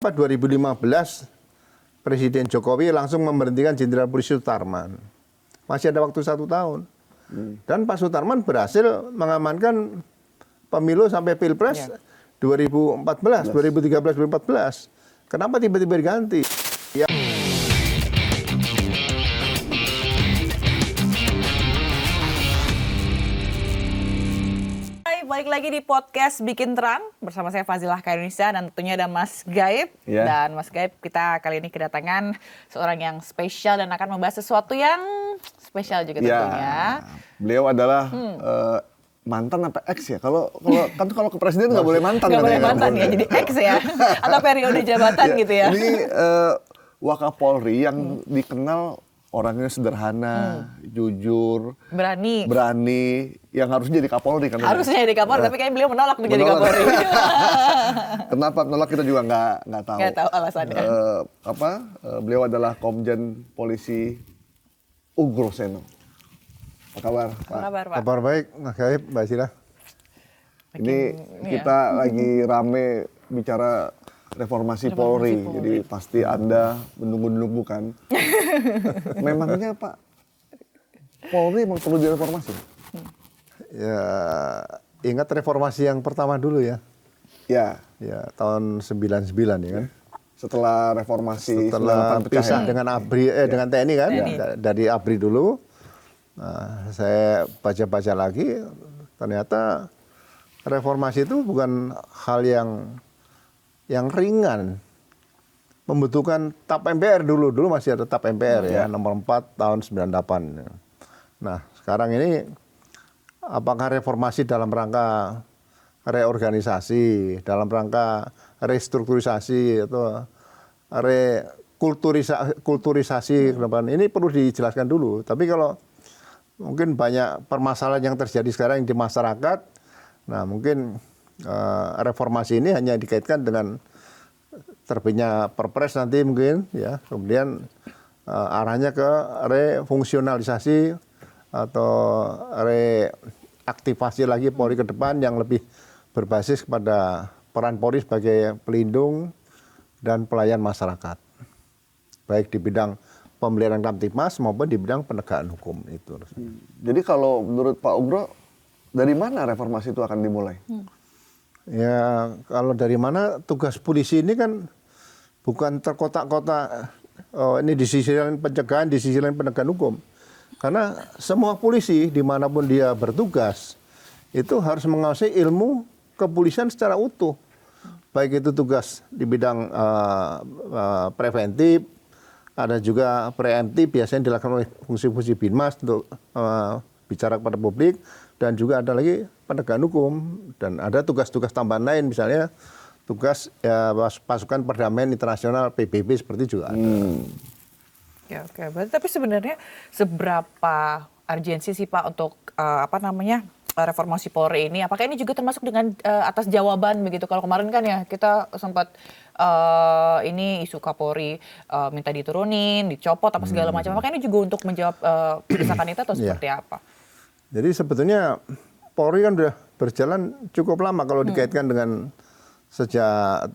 2015 Presiden Jokowi langsung memberhentikan Jenderal Polisi Sutarman. Masih ada waktu 1 tahun. Dan Pak Sutarman berhasil mengamankan pemilu sampai Pilpres 2014, 2013, 2014. Kenapa tiba-tiba diganti? Ya. Balik lagi di podcast Bikin Terang bersama saya Fazilah Khairunisa dan tentunya ada Mas Gaib. Dan Mas Gaib, kita kali ini kedatangan seorang yang spesial dan akan membahas sesuatu yang spesial juga tentunya. Beliau adalah mantan apa ex ya? Kalau ke presiden nggak boleh mantan. Nggak boleh mantan ya, jadi ex ya? Atau periode jabatan gitu ya? Ini Wakapolri yang dikenal orangnya sederhana, jujur, berani, yang harusnya jadi Kapolri kan? Harusnya jadi Kapolri, tapi kayaknya beliau menolak menjadi Kapolri. Kenapa menolak kita juga nggak tahu. Nggak tahu alasannya. Beliau adalah Komjen Polisi Ugro Seno. Apa kabar, Pak? Pak? Kabar baik, Mas Gaib, Mbak Sila. Ini kita lagi rame bicara reformasi Polri, jadi pasti Anda menunggu-nunggu kan. Memangnya Pak, Polri emang perlu direformasi? Ya, ingat reformasi yang pertama dulu ya. Ya, tahun 99 ya kan. Setelah reformasi, setelah pisah dengan ABRI, dengan TNI kan. Dari ABRI dulu. Nah, saya baca-baca lagi, ternyata reformasi itu bukan hal yang ringan. Membutuhkan TAP MPR dulu masih ada TAP MPR ya, nomor 4 tahun 98. Nah, sekarang ini apakah reformasi dalam rangka reorganisasi, dalam rangka restrukturisasi atau rekulturisasi ke depan, ini perlu dijelaskan dulu. Tapi kalau mungkin banyak permasalahan yang terjadi sekarang di masyarakat, nah mungkin reformasi ini hanya dikaitkan dengan terbitnya Perpres nanti mungkin ya, kemudian arahnya ke refungsionalisasi atau reaktivasi lagi Polri ke depan yang lebih berbasis kepada peran Polri sebagai pelindung dan pelayan masyarakat, baik di bidang pemeliharaan Kamtipmas maupun di bidang penegakan hukum itu. Jadi kalau menurut Pak Ugro, dari mana reformasi itu akan dimulai? Ya, kalau dari mana, tugas polisi ini kan bukan terkotak-kotak, ini di sisi lain pencegahan, di sisi lain penegakan hukum. Karena semua polisi dimanapun dia bertugas, itu harus menguasai ilmu kepolisian secara utuh. Baik itu tugas di bidang preventif, ada juga preemptif, biasanya dilakukan oleh fungsi-fungsi Binmas untuk bicara kepada publik, dan juga ada lagi penegakan hukum, dan ada tugas-tugas tambahan lain, misalnya tugas pasukan perdamaian internasional PBB seperti juga ada. Oke. Berarti tapi sebenarnya seberapa urgensi sih Pak untuk reformasi Polri ini? Apakah ini juga termasuk dengan atas jawaban begitu? Kalau kemarin kan ya kita sempat ini isu Kapolri minta diturunin, dicopot apa segala macam. Apakah ini juga untuk menjawab desakan itu atau seperti apa? Jadi sebetulnya Polri kan sudah berjalan cukup lama kalau dikaitkan dengan sejak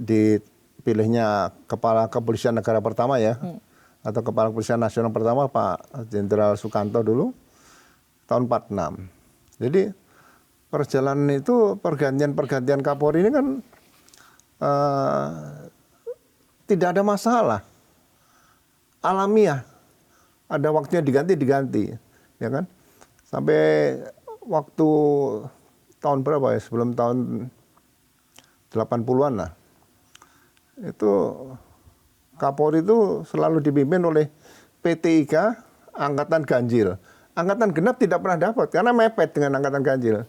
dipilihnya Kepala Kepolisian Negara pertama ya, atau Kepala Kepolisian Nasional pertama Pak Jenderal Sukanto dulu, tahun 46. Jadi perjalanan itu pergantian Kapolri ini kan tidak ada masalah, alamiah, ada waktunya diganti, ya kan? Sampai waktu tahun berapa ya, sebelum tahun 80-an lah, itu Kapolri itu selalu dipimpin oleh PT3 Angkatan Ganjil. Angkatan Genap tidak pernah dapat karena mepet dengan Angkatan Ganjil.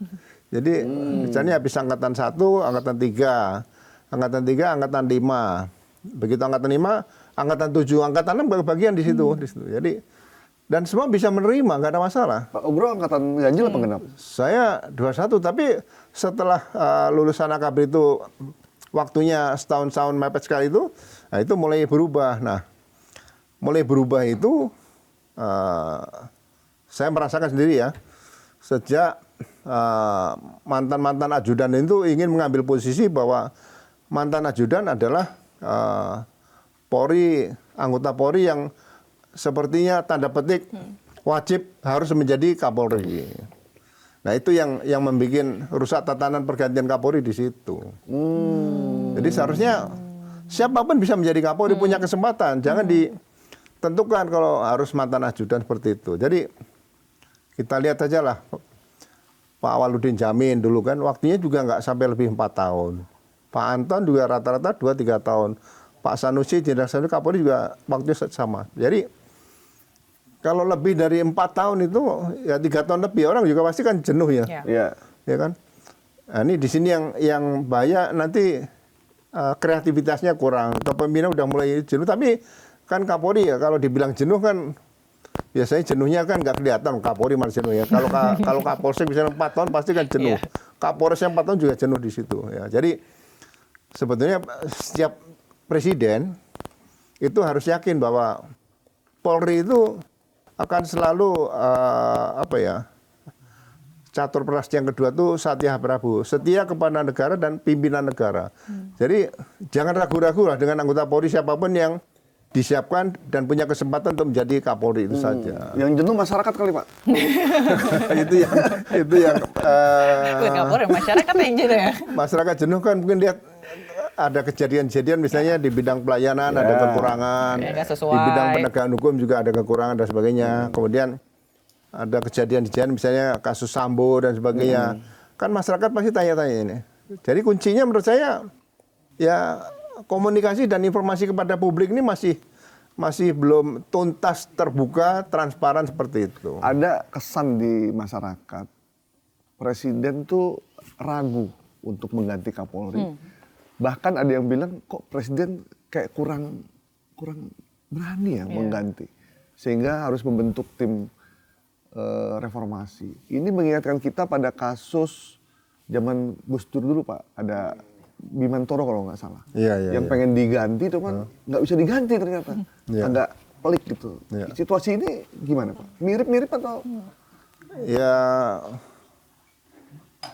Jadi misalnya habis Angkatan 1, Angkatan 3, Angkatan 3, Angkatan 5. Begitu Angkatan 5, Angkatan 7, Angkatan 6 bagian di situ. Jadi dan semua bisa menerima, nggak ada masalah. Pak Ugro Angkatan Ganjil apa Genap? Saya 21, tapi setelah lulusan AKB itu waktunya setahun mepet sekali itu, nah itu mulai berubah. Nah, mulai berubah itu saya merasakan sendiri ya, sejak mantan-mantan ajudan itu ingin mengambil posisi bahwa mantan ajudan adalah Polri, anggota Polri yang sepertinya tanda petik wajib harus menjadi Kapolri. Nah itu yang membuat rusak tatanan pergantian Kapolri di situ. Jadi seharusnya siapapun bisa menjadi Kapolri, punya kesempatan. Jangan ditentukan kalau harus mantan ajudan seperti itu. Jadi kita lihat aja lah Pak Awaludin Jamin dulu kan waktunya juga nggak sampai lebih 4 tahun. Pak Anton juga rata-rata 2-3 tahun. Pak Sanusi, Jenderal Sanusi Kapolri juga waktunya sama. Jadi kalau lebih dari 4 tahun itu ya 3 tahun lebih orang juga pasti kan jenuh ya. Iya. Ya kan? Nah, ini di sini yang bahaya nanti kreativitasnya kurang. Kepemimpinan udah mulai jenuh tapi kan Kapolri ya kalau dibilang jenuh kan biasanya jenuhnya kan nggak kelihatan Kapolri malah jenuh ya. Kalau Kapolsek misalnya 4 tahun pasti kan jenuh. Kapolres yang 4 tahun juga jenuh di situ ya. Jadi sebetulnya setiap presiden itu harus yakin bahwa Polri itu akan selalu catur prasasti yang kedua itu Satya Prabu, setia kepada negara dan pimpinan negara. Jadi jangan ragu-ragu lah dengan anggota Polri siapapun yang disiapkan dan punya kesempatan untuk menjadi Kapolri itu saja. Yang jenuh masyarakat kali Pak. itu yang Bukan Kapolri, masyarakat yang jenuh ya. masyarakat jenuh kan mungkin lihat ada kejadian-kejadian misalnya di bidang pelayanan ada kekurangan, nggak sesuai. di bidang penegakan hukum juga ada kekurangan dan sebagainya. Kemudian ada kejadian-kejadian misalnya kasus Sambo dan sebagainya. Kan masyarakat pasti tanya-tanya ini. Jadi kuncinya menurut saya ya komunikasi dan informasi kepada publik ini masih belum tuntas, terbuka, transparan seperti itu. Ada kesan di masyarakat presiden tuh ragu untuk mengganti Kapolri. Bahkan ada yang bilang kok presiden kayak kurang berani ya mengganti. Sehingga harus membentuk tim reformasi. Ini mengingatkan kita pada kasus zaman Gus Dur dulu Pak. Ada Bimantoro kalau nggak salah. Yang pengen diganti itu kan nggak bisa diganti ternyata. Agak pelik gitu. Situasi ini gimana Pak? Mirip-mirip atau? Ya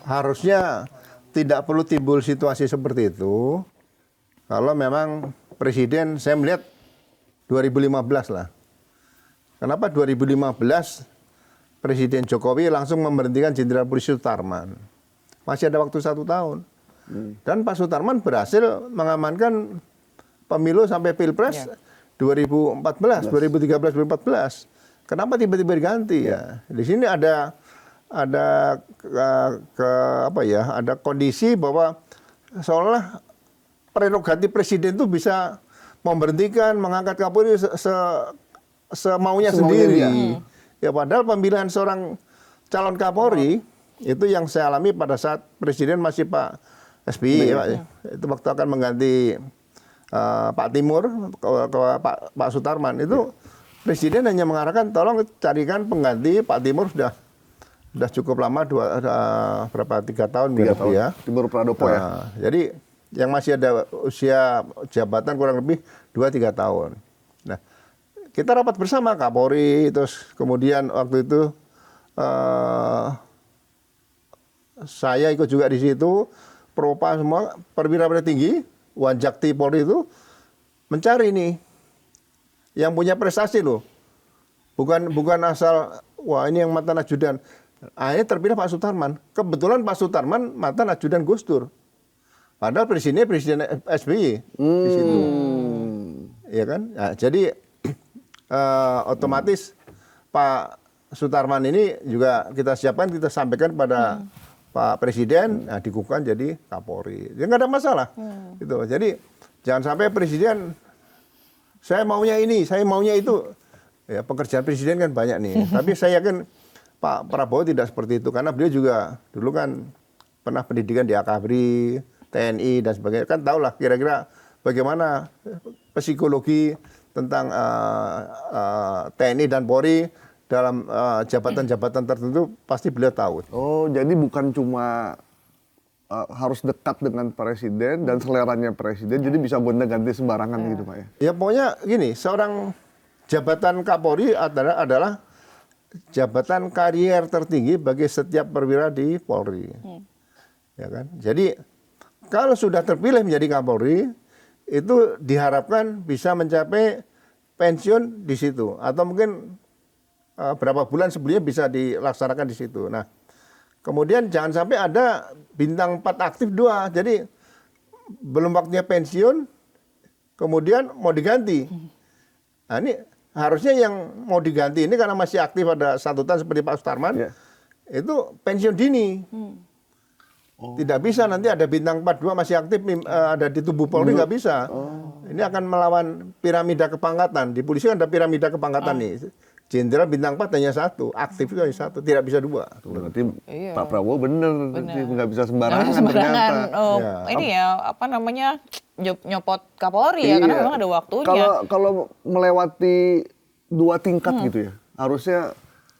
harusnya tidak perlu timbul situasi seperti itu kalau memang presiden, saya melihat 2015 lah. Kenapa 2015 Presiden Jokowi langsung memberhentikan Jenderal Polisi Sutarman. Masih ada waktu 1 tahun. Dan Pak Sutarman berhasil mengamankan pemilu sampai Pilpres 2014, 2013, 2014. Kenapa tiba-tiba diganti ya? Di sini ada kondisi bahwa seolah prerogatif presiden itu bisa memberhentikan, mengangkat Kapolri semaunya sendiri. Ya padahal pemilihan seorang calon Kapolri itu yang saya alami pada saat presiden masih Pak SBY ya, Pak. Itu waktu akan mengganti Pak Timur ke Pak Sutarman itu presiden hanya mengarahkan tolong carikan pengganti Pak Timur sudah cukup lama 3 tahun begitu ya. Timur Pradopo ya. Jadi yang masih ada usia jabatan kurang lebih 2-3 tahun. Nah, kita rapat bersama Kapolri, terus kemudian waktu itu saya ikut juga di situ, Propam semua perwira tinggi, Wanjakti Polri itu mencari nih yang punya prestasi loh. Bukan asal wah ini yang mantan ajudan. Akhirnya terpilih Pak Sutarman. Kebetulan Pak Sutarman mantan ajudan Gus Dur. Padahal presidennya Presiden SBY di situ. Ya kan? Nah, jadi otomatis Pak Sutarman ini juga kita siapkan, kita sampaikan pada Pak Presiden, nah dikukuhkan jadi Kapolri. Ya nggak ada masalah. Gitu. Jadi jangan sampai Presiden saya maunya ini, saya maunya itu. Ya pekerjaan Presiden kan banyak nih. Tapi saya yakin Pak Prabowo tidak seperti itu karena beliau juga dulu kan pernah pendidikan di Akabri, TNI dan sebagainya. Kan tahulah kira-kira bagaimana psikologi tentang TNI dan Polri dalam jabatan-jabatan tertentu pasti beliau tahu. Oh, jadi bukan cuma harus dekat dengan presiden dan seleranya presiden, jadi bisa gonta-ganti sembarangan gitu Pak ya? Ya pokoknya gini, seorang jabatan Kapolri adalah jabatan karier tertinggi bagi setiap perwira di Polri. Ya kan? Jadi kalau sudah terpilih menjadi Kapolri, itu diharapkan bisa mencapai pensiun di situ. Atau mungkin berapa bulan sebelumnya bisa dilaksanakan di situ. Nah, kemudian jangan sampai ada bintang 4 aktif 2. Jadi belum waktunya pensiun, kemudian mau diganti. Nah, ini harusnya yang mau diganti ini karena masih aktif ada statutan seperti Pak Sutarman, itu pensiun dini. Tidak bisa nanti ada bintang 42 masih aktif ada di tubuh Polri, nggak bisa. Ini akan melawan piramida kepangkatan. Di polisi kan ada piramida kepangkatan nih. Jenderal bintang 4 hanya 1, aktif itu hanya 1, tidak bisa 2. Berarti Pak Prabowo bener. Nggak bisa sembarangan, sembarangan. ternyata. Oh, ini ya apa namanya nyopot Kapolri ya, karena memang ada waktunya. Kalau melewati 2 tingkat gitu ya, harusnya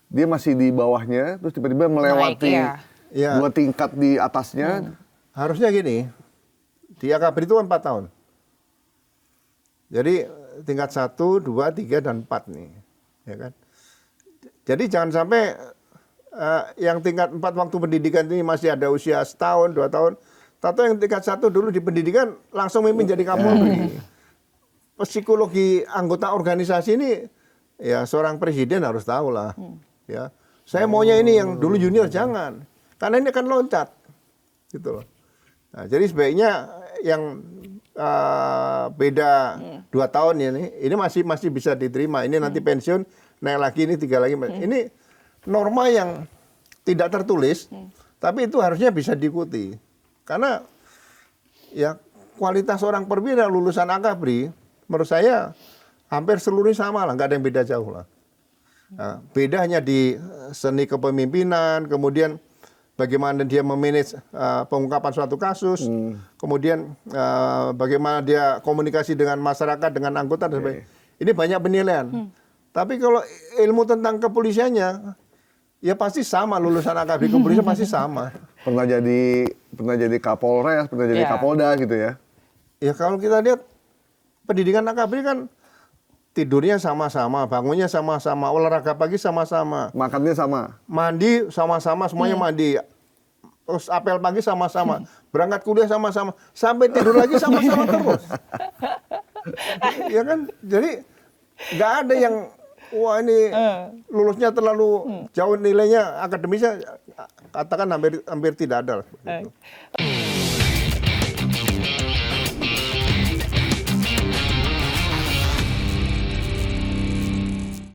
dia masih di bawahnya, terus tiba-tiba melewati Naik, 2 tingkat di atasnya. Harusnya gini, di AKABRI itu kan 4 tahun. Jadi tingkat 1, 2, 3, dan 4 nih. Ya kan? Jadi jangan sampai yang tingkat 4 waktu pendidikan ini masih ada usia setahun, 2 tahun. Tato yang tingkat 1 dulu di pendidikan langsung mimpin jadi Kapolri. Psikologi anggota organisasi ini ya seorang presiden harus tahu lah. Ya, saya maunya ini yang dulu junior jangan, karena ini akan loncat, gitu loh. Nah, jadi sebaiknya yang beda 2 tahun ini masih bisa diterima. Ini nanti pensiun naik lagi, ini 3 lagi. Ini norma yang tidak tertulis, tapi itu harusnya bisa diikuti. Karena ya kualitas orang perwira lulusan AKABRI menurut saya hampir seluruhnya sama lah, nggak ada yang beda jauh lah. Nah, beda hanya di seni kepemimpinan, kemudian bagaimana dia memanage pengungkapan suatu kasus, kemudian bagaimana dia komunikasi dengan masyarakat, dengan anggota dan sebagainya. Ini banyak penilaian. Tapi kalau ilmu tentang kepolisiannya, ya pasti sama, lulusan AKABRI kepolisian pasti sama. Pernah jadi Kapolres, pernah jadi Kapolda gitu ya. Ya kalau kita lihat pendidikan AKABRI kan tidurnya sama-sama, bangunnya sama-sama, olahraga pagi sama-sama. Makannya sama. Mandi sama-sama, semuanya mandi. Terus apel pagi sama-sama. Berangkat kuliah sama-sama. Sampai tidur lagi sama-sama terus. Ya kan? Jadi nggak ada yang, wah ini lulusnya terlalu jauh nilainya akademisnya, katakan hampir tidak ada. Gitu.